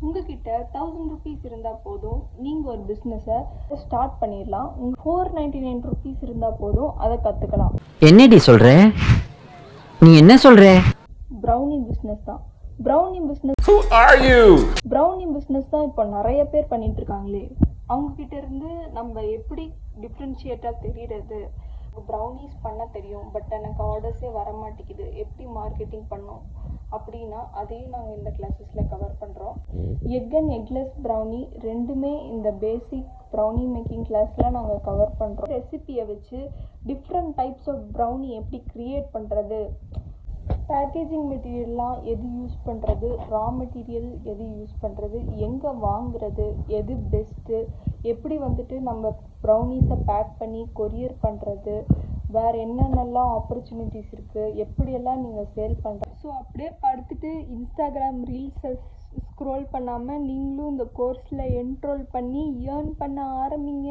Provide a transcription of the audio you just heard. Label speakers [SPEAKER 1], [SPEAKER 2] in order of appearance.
[SPEAKER 1] உங்ககிட்ட 1000 ருபீஸ் இருந்தால் போதும், நீங்கள் ஒரு பிஸ்னஸை ஸ்டார்ட் பண்ணிடலாம். 499 ருபீஸ் இருந்தால் போதும், அதை கற்றுக்கலாம்.
[SPEAKER 2] என்னடி சொல்ற? நீ என்ன சொல்ற?
[SPEAKER 1] ப்ரௌனி பிஸ்னஸ் தான். ப்ரௌனி பிஸ்னஸ் தான் இப்போ நிறைய பேர் பண்ணிட்டு இருக்காங்களே. அவங்கக்கிட்ட இருந்து நம்ம எப்படி டிஃப்ரென்ஷியேட்டாக தெரிகிறது? ப்ரௌனிஸ் பண்ண தெரியும், பட் எனக்கு ஆர்டர்ஸே வர மாட்டேங்குது, எப்படி மார்க்கெட்டிங் பண்ணோம் அப்படின்னா அதையும் நாங்கள் இந்த கிளாஸஸில் கவர் பண்ணுறோம். எக் அண்ட் எக்லெஸ் ப்ரௌனி ரெண்டுமே இந்த பேசிக் ப்ரௌனி மேக்கிங் கிளாஸில் நாங்கள் கவர் பண்ணுறோம். ரெசிபியை வச்சு டிஃப்ரெண்ட் டைப்ஸ் ஆஃப் ப்ரௌனி எப்படி க்ரியேட் பண்ணுறது, பேக்கேஜிங் மெட்டீரியல்லாம் எது யூஸ் பண்ணுறது, ரா மெட்டீரியல் எது யூஸ் பண்ணுறது, எங்கே வாங்குறது, எது பெஸ்ட்டு, எப்படி நம்ம ப்ரௌனிஸை பேக் பண்ணி கொரியர் பண்ணுறது, வேறு என்னென்னலாம் ஆப்பர்ச்சுனிட்டிஸ் இருக்குது, எப்படியெல்லாம் நீங்கள் சேல் பண்ணுறது. ஸோ அப்படியே படுத்துட்டு இன்ஸ்டாகிராம் ரீல்ஸை ஸ்க்ரோல் பண்ணாமல் நீங்களும் இந்த கோர்ஸில் என்ரோல் பண்ணி ஏர்ன் பண்ண ஆரம்பிங்க.